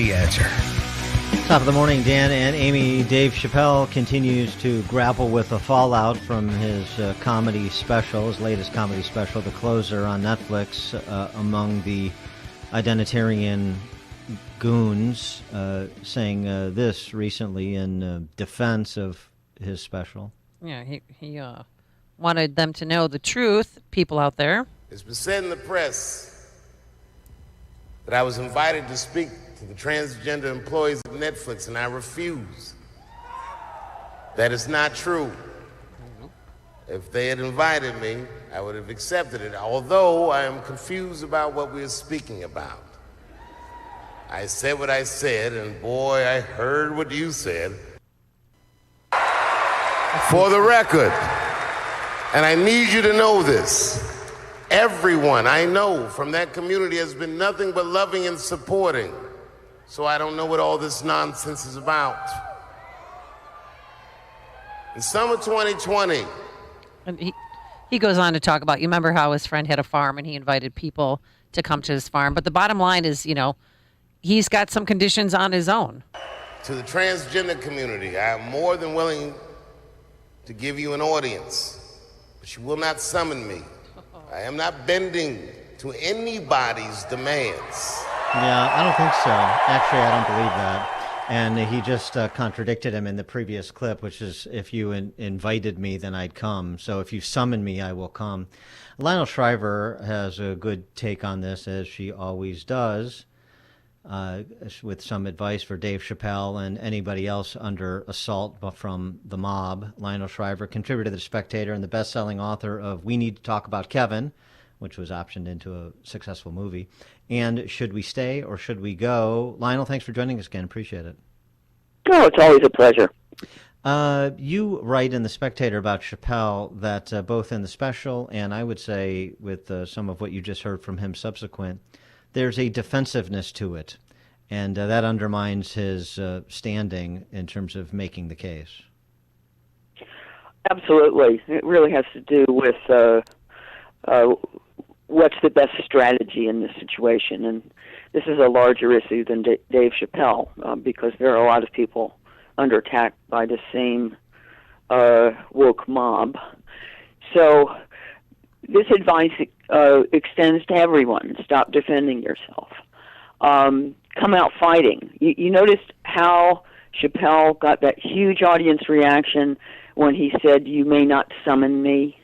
The Answer. Top of the morning, Dan and Amy. Dave Chappelle continues to grapple with the fallout from his comedy special, his latest comedy special, The Closer, on Netflix, among the identitarian goons, saying this recently in defense of his special. Yeah, he wanted them to know the truth, people out there. It's been said in the press that I was invited to speak to the transgender employees of Netflix, and I refuse. That is not true. If they had invited me, I would have accepted it, although I am confused about what we are speaking about. I said what I said, and boy, I heard what you said. For the record, and I need you to know this, everyone I know from that community has been nothing but loving and supporting. So I don't know what all this nonsense is about. In summer 2020. And he goes on to talk about, you remember how his friend had a farm and he invited people to come to his farm. But the bottom line is, he's got some conditions on his own. To the transgender community, I am more than willing to give you an audience, but you will not summon me. I am not bending to anybody's demands. Yeah, I don't think so. Actually, I don't believe that. And he just contradicted him in the previous clip, which is, if you invited me, then I'd come. So if you summon me, I will come. Lionel Shriver has a good take on this, as she always does, with some advice for Dave Chappelle and anybody else under assault from the mob. Lionel Shriver, contributor to The Spectator and the best-selling author of We Need to Talk About Kevin, which was optioned into a successful movie, and Should We Stay or Should We Go? Lionel, thanks for joining us again. Appreciate it. Oh, it's always a pleasure. You write in The Spectator about Chappelle that both in the special and I would say with some of what you just heard from him subsequent, there's a defensiveness to it, and that undermines his standing in terms of making the case. Absolutely. It really has to do with what's the best strategy in this situation. And this is a larger issue than Dave Chappelle, because there are a lot of people under attack by the same woke mob. So this advice extends to everyone. Stop defending yourself. Come out fighting. You noticed how Chappelle got that huge audience reaction when he said, "You may not summon me."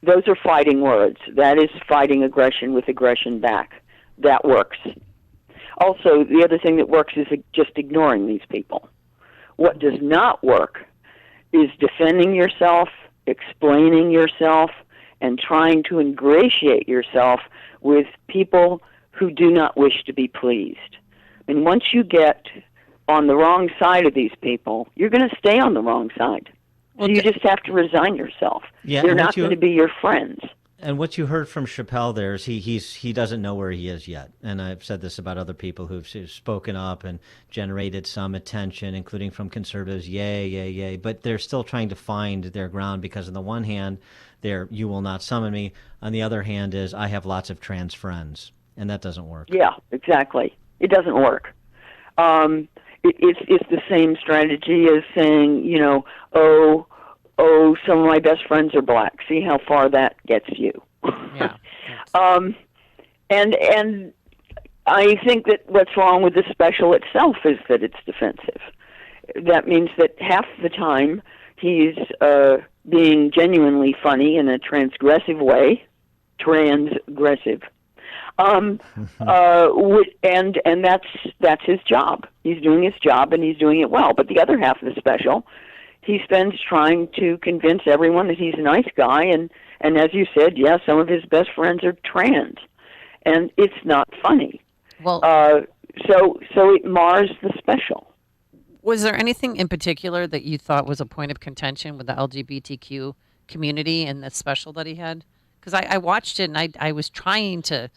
Those are fighting words. That is fighting aggression with aggression back. That works. Also, the other thing that works is just ignoring these people. What does not work is defending yourself, explaining yourself, and trying to ingratiate yourself with people who do not wish to be pleased. And once you get on the wrong side of these people, you're going to stay on the wrong side. So you just have to resign yourself. Yeah, they're not going to be your friends. And what you heard from Chappelle there is he doesn't know where he is yet. And I've said this about other people who've spoken up and generated some attention, including from conservatives, yay. But they're still trying to find their ground because on the one hand, you will not summon me. On the other hand is I have lots of trans friends. And that doesn't work. Yeah, exactly. It doesn't work. It's the same strategy as saying, oh, some of my best friends are black. See how far that gets you. Yeah. And I think that what's wrong with the special itself is that it's defensive. That means that half the time he's being genuinely funny in a transgressive way, transgressive. And that's his job. He's doing his job and he's doing it well. But the other half of the special, he spends trying to convince everyone that he's a nice guy. And as you said, yeah, some of his best friends are trans, and it's not funny. Well, so it mars the special. Was there anything in particular that you thought was a point of contention with the LGBTQ community in the special that he had? Because I watched it and I was trying to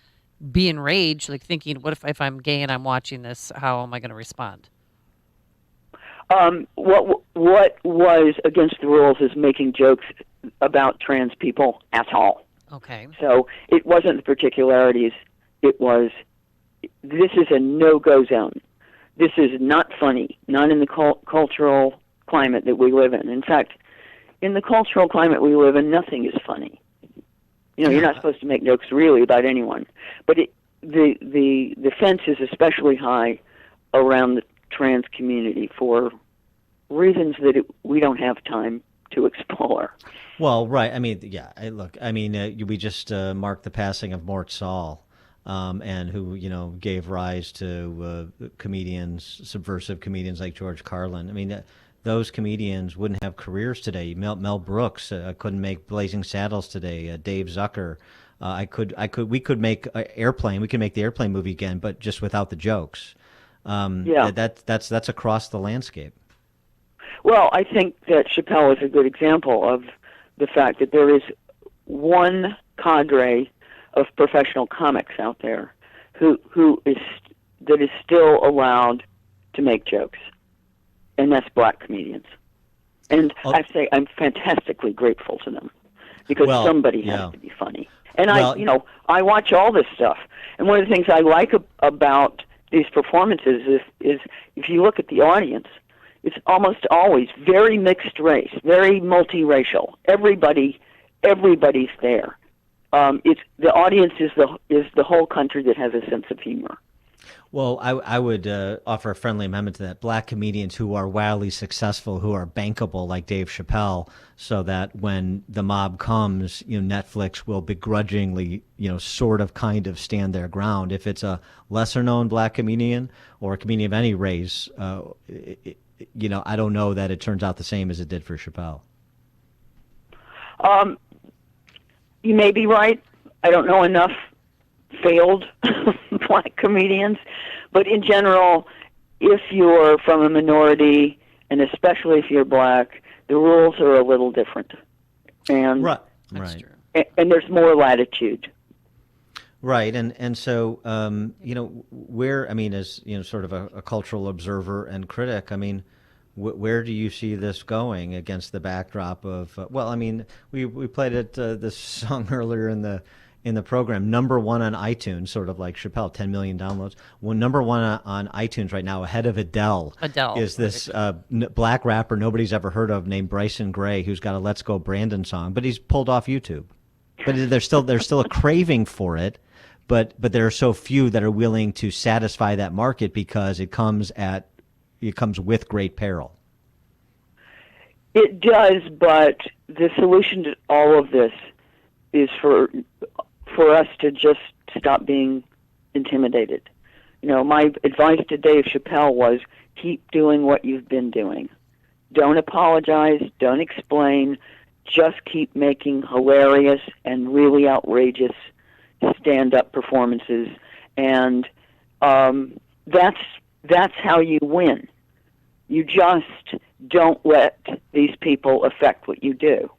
be enraged, like thinking, what if I'm gay and I'm watching this? How am I going to respond? What was against the rules is making jokes about trans people at all. Okay. So it wasn't the particularities. It was this is a no-go zone. This is not funny, not in the cultural climate that we live in. In fact, in the cultural climate we live in, nothing is funny. You're not supposed to make jokes really about anyone. But the fence is especially high around the trans community for reasons that we don't have time to explore. Well, right. I mean, yeah. Look, I mean, we just marked the passing of Mort Saul, and who gave rise to comedians, subversive comedians like George Carlin. I mean, those comedians wouldn't have careers today. Mel Brooks couldn't make Blazing Saddles today. Dave Zucker. We could make Airplane. We could make the Airplane movie again, but just without the jokes. That's across the landscape. Well, I think that Chappelle is a good example of the fact that there is one cadre of professional comics out there who is still allowed to make jokes, and that's black comedians. And I say I'm fantastically grateful to them because somebody has to be funny. And I watch all this stuff, and one of the things I like about these performances is if you look at the audience, it's almost always very mixed race, very multiracial. Everybody's there. It's the audience is the whole country that has a sense of humor. Well, I would offer a friendly amendment to that. Black comedians who are wildly successful, who are bankable, like Dave Chappelle, so that when the mob comes, Netflix will begrudgingly, sort of, kind of stand their ground. If it's a lesser-known black comedian or a comedian of any race, I don't know that it turns out the same as it did for Chappelle. You may be right. I don't know enough failed black comedians, but in general, if you're from a minority, and especially if you're black, the rules are a little different, and That's true. And there's more latitude. Right, and so where, I mean, as sort of a cultural observer and critic, I mean, where do you see this going against the backdrop of? Well, I mean, we played this song earlier in the program, number one on iTunes, sort of like Chappelle, 10 million downloads. Well, number one on iTunes right now, ahead of Adele. Is this black rapper nobody's ever heard of named Bryson Gray, who's got a "Let's Go Brandon" song, but he's pulled off YouTube. But there's still a craving for it. But there are so few that are willing to satisfy that market because it comes with great peril. It does, but the solution to all of this is for us to just stop being intimidated. My advice to Dave Chappelle was keep doing what you've been doing. Don't apologize. Don't explain. Just keep making hilarious and really outrageous stand-up performances, and that's how you win. You just don't let these people affect what you do.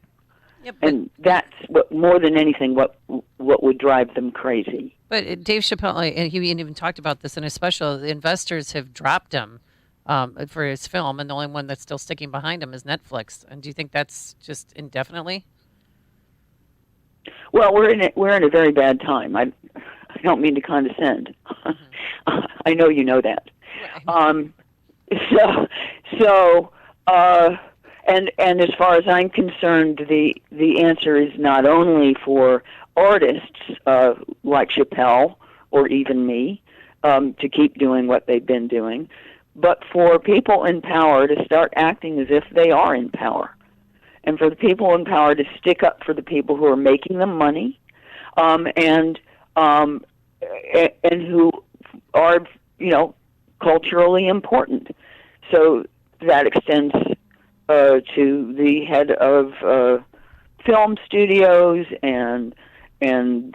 Yep, and that's what, more than anything, what would drive them crazy. But Dave Chappelle, and he even talked about this in his special, the investors have dropped him for his film, and the only one that's still sticking behind him is Netflix. And do you think that's just indefinitely? Well, we're in a very bad time. I don't mean to condescend. I know you know that. Right. And as far as I'm concerned, the answer is not only for artists like Chappelle or even me to keep doing what they've been doing, but for people in power to start acting as if they are in power. And for the people in power to stick up for the people who are making them money, and who are, culturally important. So that extends to the head of film studios and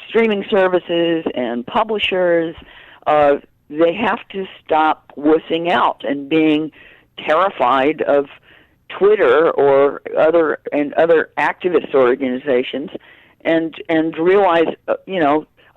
streaming services and publishers. They have to stop wussing out and being terrified of Twitter or other activist organizations, and realize,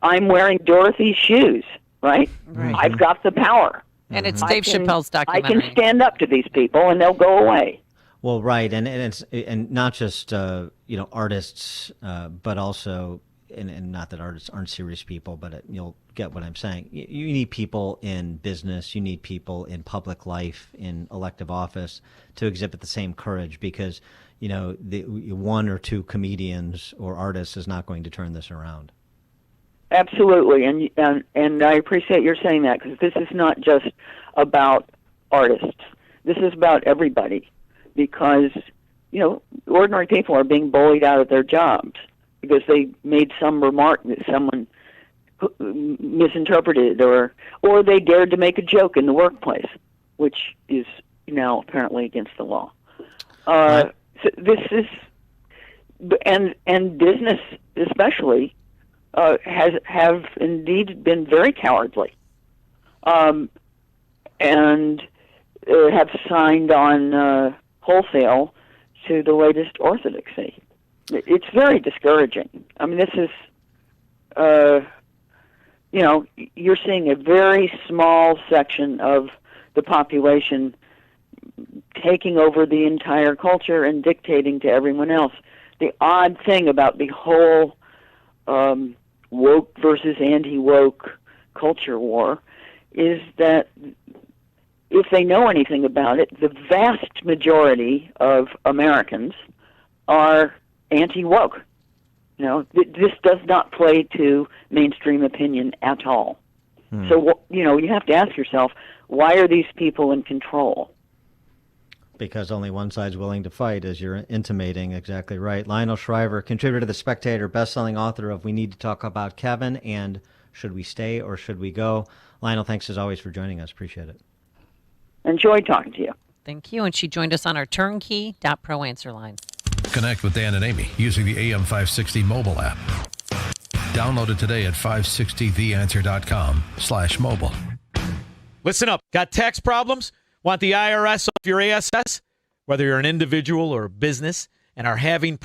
I'm wearing Dorothy's shoes, right? I've got the power. And it's Dave Chappelle's documentary. I can stand up to these people, and they'll go away. Well, right, and it's not just artists, but also and not that artists aren't serious people, but you'll get what I'm saying. You need people in business, you need people in public life, in elective office to exhibit the same courage, because, the one or two comedians or artists is not going to turn this around. Absolutely, and I appreciate your saying that, because this is not just about artists. This is about everybody, because ordinary people are being bullied out of their jobs because they made some remark that someone misinterpreted, or they dared to make a joke in the workplace, which is now apparently against the law. So this is, and business especially have indeed been very cowardly, and have signed on wholesale to the latest orthodoxy. It's very discouraging. I mean, this is, you're seeing a very small section of the population taking over the entire culture and dictating to everyone else. The odd thing about the whole woke versus anti-woke culture war is that if they know anything about it, the vast majority of Americans are anti-woke. This does not play to mainstream opinion at all. So, you have to ask yourself, why are these people in control? Because only one side's willing to fight, as you're intimating. Exactly right. Lionel Shriver, contributor to The Spectator, best-selling author of We Need to Talk About Kevin and Should We Stay or Should We Go? Lionel, thanks as always for joining us. Appreciate it. Enjoyed talking to you. Thank you. And she joined us on our turnkey.pro answer line. Connect with Dan and Amy using the AM 560 mobile app. Download it today at 560theanswer.com/mobile. Listen up. Got tax problems? Want the IRS off your ASS? Whether you're an individual or a business and are having